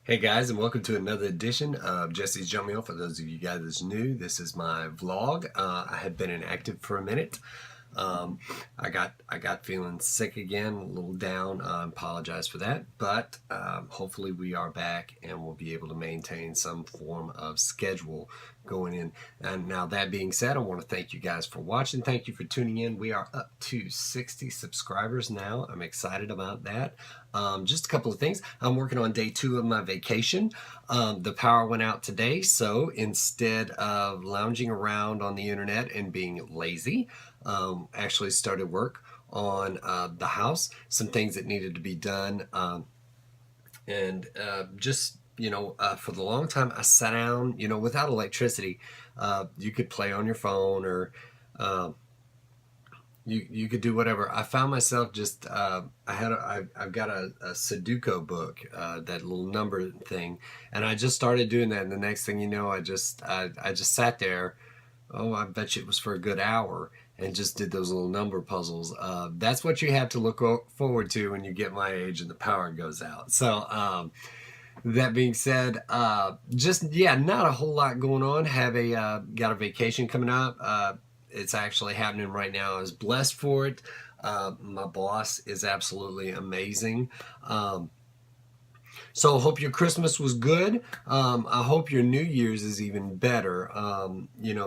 Hey guys, and welcome to another edition of Jesse's Jump Meal. For those of you guys that's new, this is my vlog. I have been inactive for a minute. Um, I got feeling sick again, a little down. I apologize for that, but hopefully we are back and we'll be able to maintain some form of schedule going in. And now that being said, I want to thank you guys for watching. Thank you for tuning in. We are up to 60 subscribers now. I'm excited about that. Just a couple of things. I'm working on day 2 of my vacation. The power went out today, so instead of lounging around on the internet and being lazy, actually started work on the house, some things that needed to be done, and just for the long time I sat down. Without electricity, you could play on your phone or you could do whatever. I found myself just I've got a Sudoku book, that little number thing, and I just started doing that. And the next thing you know, I just sat there. Oh, I bet you it was for a good hour, and just did those little number puzzles. That's what you have to look forward to when you get my age and the power goes out. So that being said, not a whole lot going on. Have a got a vacation coming up. It's actually happening right now. I was blessed for it. My boss is absolutely amazing. So I hope your Christmas was good. I hope your New Year's is even better.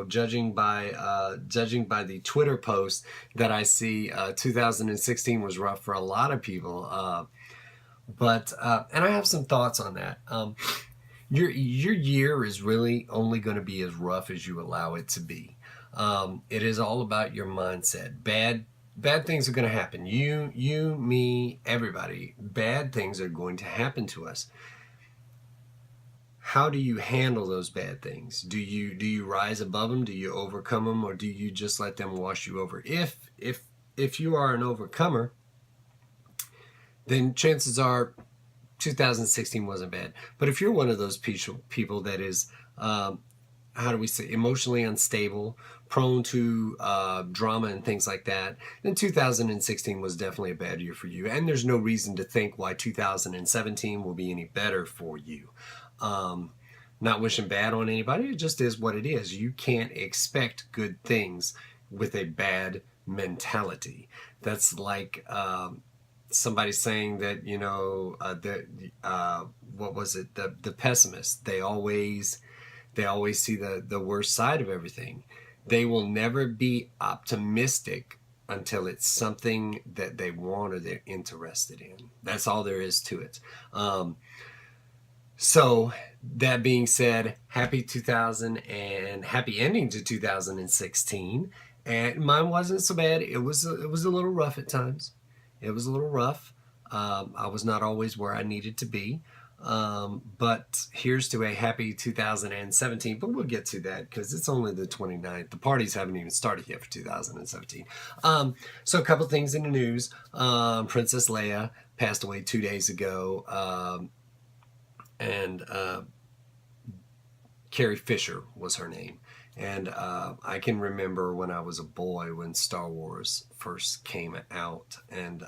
Judging by the Twitter post that I see, 2016 was rough for a lot of people. And I have some thoughts on that. Your year is really only going to be as rough as you allow it to be. It is all about your mindset. Bad things are going to happen. You, me, everybody. Bad things are going to happen to us. How do you handle those bad things? Do you rise above them? Do you overcome them, or do you just let them wash you over? If you are an overcomer, then chances are 2016 wasn't bad. But if you're one of those people that is, how do we say, emotionally unstable, prone to drama and things like that, then 2016 was definitely a bad year for you. And there's no reason to think why 2017 will be any better for you. Not wishing bad on anybody, it just is what it is. You can't expect good things with a bad mentality. That's like somebody saying that, what was it? The pessimists, they always see the worst side of everything. They will never be optimistic until it's something that they want or they're interested in. That's all there is to it. So that being said, happy 2000 and happy ending to 2016. And mine wasn't so bad. It was a little rough at times. It was a little rough. I was not always where I needed to be. But here's to a happy 2017, but we'll get to that because it's only the 29th. The parties haven't even started yet for 2017. So a couple things in the news. Princess Leia passed away 2 days ago. And Carrie Fisher was her name. And I can remember when I was a boy when Star Wars first came out, and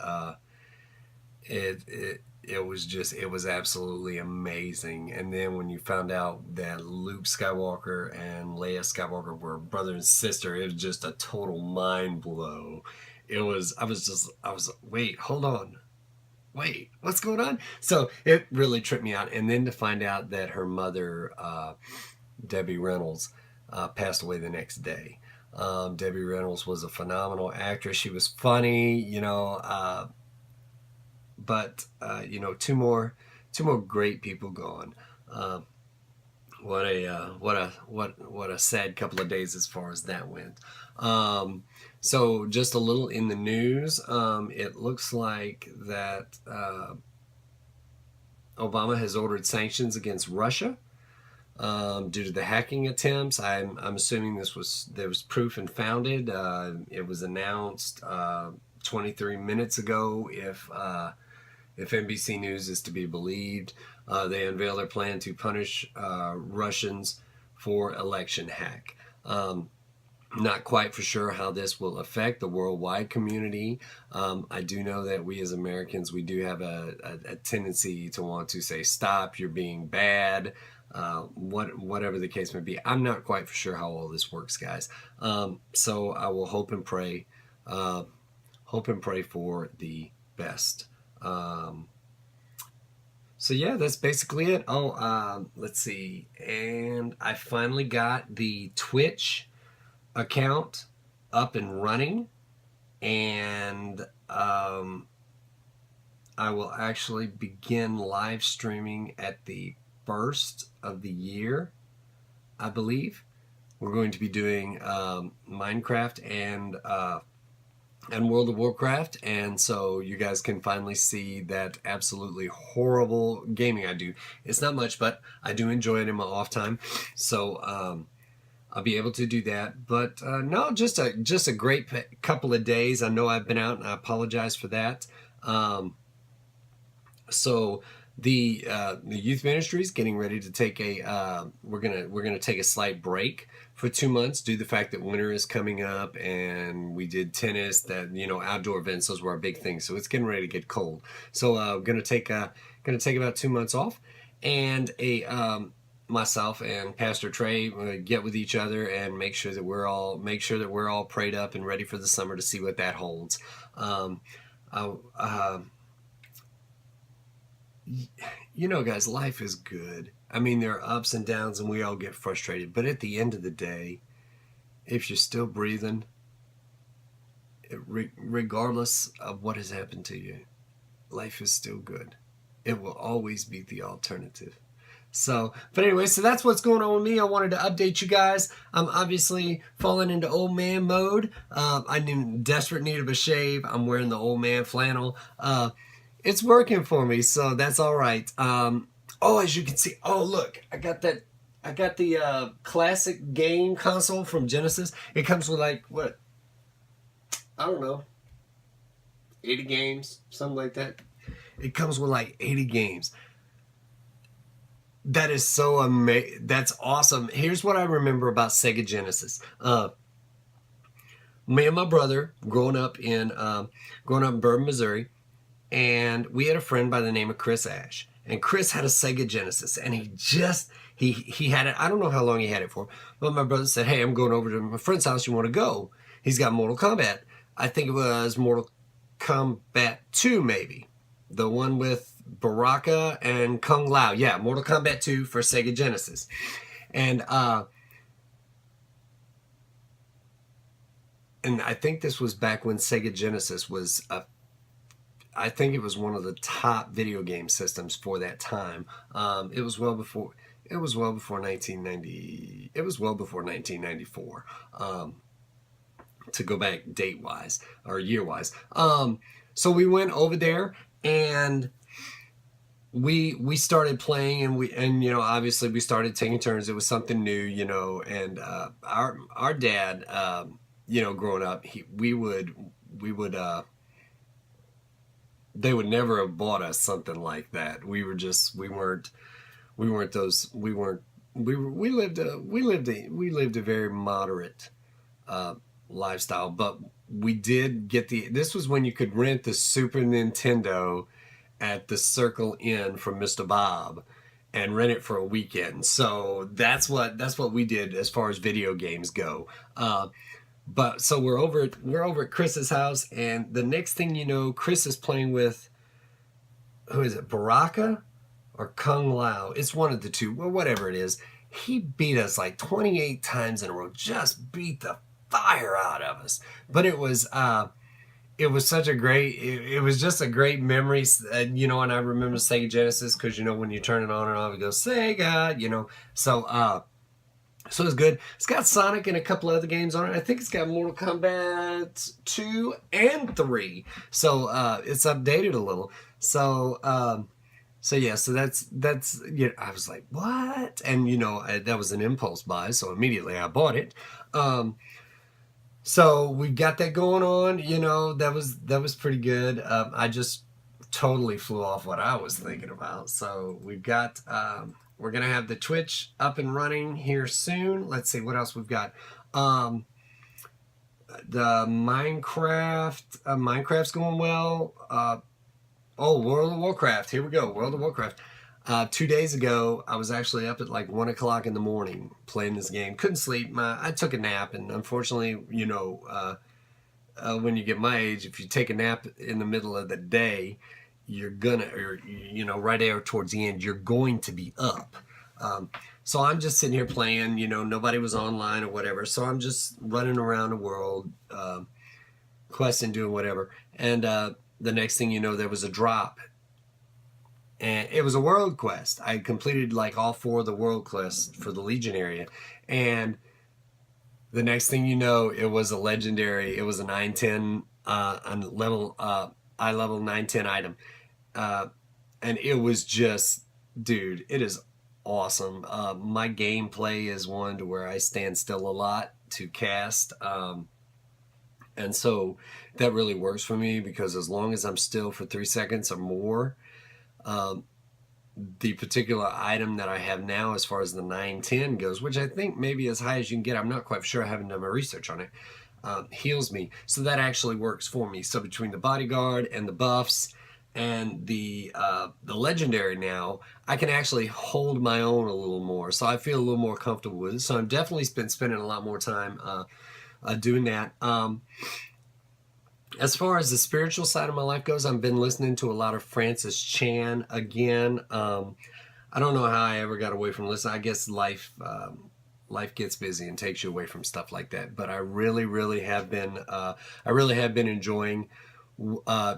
it was absolutely amazing. And then when you found out that Luke Skywalker and Leia Skywalker were brother and sister, it was just a total mind blow. I was wait, hold on. Wait, what's going on? So it really tripped me out. And then to find out that her mother, Debbie Reynolds, passed away the next day. Debbie Reynolds was a phenomenal actress. She was funny, but two more great people gone. What a sad couple of days as far as that went. So just a little in the news. It looks like that Obama has ordered sanctions against Russia due to the hacking attempts. I'm assuming there was proof and founded. It was announced 23 minutes ago, if NBC News is to be believed. They unveiled their plan to punish Russians for election hack. Not quite for sure how this will affect the worldwide community. I do know that we as Americans, we do have a tendency to want to say, stop, you're being bad, whatever the case may be. I'm not quite for sure how all this works, guys. So I will hope and pray for the best. So yeah, that's basically it. Oh, let's see. And I finally got the Twitch account up and running, and I will actually begin live streaming at the first of the year, I believe. We're going to be doing Minecraft and World of Warcraft, and so you guys can finally see that absolutely horrible gaming I do. It's not much, but I do enjoy it in my off time, so I'll be able to do that. But no, just a great couple of days. I know I've been out, and I apologize for that. So the youth ministry is getting ready to take we're gonna take a slight break for 2 months due to the fact that winter is coming up, and we did tennis, that outdoor events, those were our big things. So it's getting ready to get cold. So gonna take about 2 months off, and myself and Pastor Trey get with each other and make sure that we're all prayed up and ready for the summer to see what that holds. Guys, life is good. I mean, there are ups and downs, and we all get frustrated. But at the end of the day, if you're still breathing, regardless of what has happened to you, life is still good. It will always be the alternative. So, but anyway, so that's what's going on with me. I wanted to update you guys. I'm obviously falling into old man mode. I'm in desperate need of a shave. I'm wearing the old man flannel. It's working for me, so that's all right. As you can see, look, I got the classic game console from Genesis. It comes with I don't know, 80 games, something like that. It comes with 80 games. That is so amazing. That's awesome. Here's what I remember about Sega Genesis. Me and my brother growing up in Bourbon, Missouri, and we had a friend by the name of Chris Ash. And Chris had a Sega Genesis, and he had it. I don't know how long he had it for, but my brother said, "Hey, I'm going over to my friend's house. You want to go? He's got Mortal Kombat. I think it was Mortal Kombat 2, maybe, the one with Baraka and Kung Lao. Yeah, Mortal Kombat 2 for Sega Genesis." And I think this was back when Sega Genesis was I think it was one of the top video game systems for that time. It was well before 1990. It was well before 1994. To go back date wise or year wise. So we went over there, and we started playing, and obviously we started taking turns. It was something new, and our dad, growing up, they would never have bought us something like that. We lived a very moderate lifestyle, but we did get this was when you could rent the Super Nintendo at the Circle Inn from Mr. Bob and rent it for a weekend. So that's what we did as far as video games go. But so we're over at Chris's house, and the next thing you know, Chris is playing with, who is it, Baraka or Kung Lao? It's one of the two. Well, whatever it is, he beat us 28 times in a row. Just beat the fire out of us. But it was such a great. It was just a great memory, and I remember Sega Genesis because when you turn it on and off, it goes Sega, So So it's good. It's got Sonic and a couple other games on it. I think it's got Mortal Kombat 2 and 3. So it's updated a little. So yeah, so that's I was like, what? And that was an impulse buy, so immediately I bought it. So we've got that going on, that was pretty good. I just totally flew off what I was thinking about. So we've got we're going to have the Twitch up and running here soon. Let's see what else we've got. The Minecraft's going well. World of Warcraft. Here we go. World of Warcraft. 2 days ago, I was actually up at like 1 o'clock in the morning playing this game. Couldn't sleep. I took a nap, and unfortunately, when you get my age, if you take a nap in the middle of the day, right there towards the end, you're going to be up. So I'm just sitting here playing, nobody was online or whatever. So I'm just running around the world, questing, doing whatever. And the next thing you know, there was a drop. And it was a world quest. I completed like all 4 of the world quests for the Legion area. And the next thing you know, it was a legendary, it was a 910, eye level 910 item. And it was just, dude, it is awesome. My gameplay is one to where I stand still a lot to cast. And so that really works for me, because as long as I'm still for 3 seconds or more, the particular item that I have now as far as the 910 goes, which I think maybe as high as you can get, I'm not quite sure, I haven't done my research on it, heals me. So that actually works for me. So between the bodyguard and the buffs and the legendary now, I can actually hold my own a little more. So I feel a little more comfortable with it. So I've definitely been spending a lot more time doing that. As far as the spiritual side of my life goes, I've been listening to a lot of Francis Chan again. I don't know how I ever got away from listening. I guess life gets busy and takes you away from stuff like that. But I really have been enjoying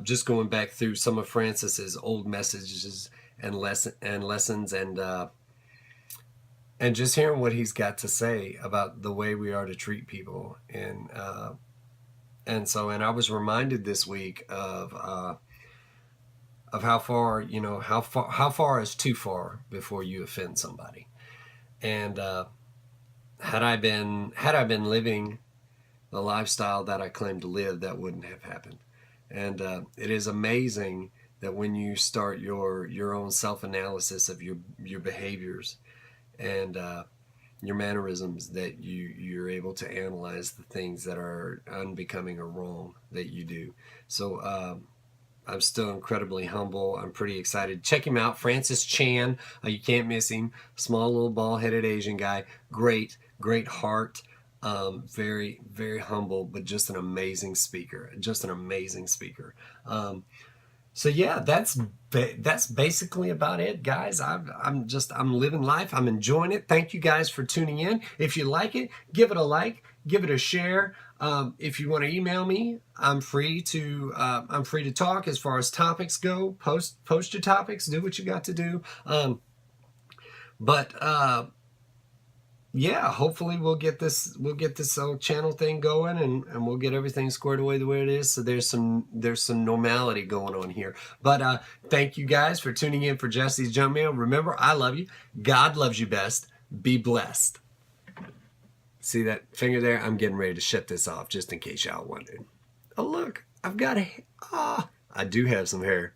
just going back through some of Francis's old messages and lessons, and just hearing what he's got to say about the way we are to treat people. And I was reminded this week of how far, how far is too far before you offend somebody. And had I been living the lifestyle that I claim to live, that wouldn't have happened. And it is amazing that when you start your own self-analysis of your behaviors and your mannerisms, that you're able to analyze the things that are unbecoming or wrong that you do. So I'm still incredibly humble. I'm pretty excited. Check him out, Francis Chan. You can't miss him. Small little bald-headed Asian guy. Great heart. Very, very humble, but just an amazing speaker. So yeah, that's basically about it, guys. I'm living life. I'm enjoying it. Thank you guys for tuning in. If you like it, give it a like, give it a share. If you want to email me, I'm free to talk as far as topics go. Post your topics. Do what you got to do. Yeah, hopefully we'll get this whole channel thing going, and we'll get everything squared away the way it is. So there's some normality going on here. But thank you guys for tuning in for Jesse's Junk Mail. Remember, I love you. God loves you best. Be blessed. See that finger there? I'm getting ready to shut this off just in case y'all wondered. Oh look, I do have some hair.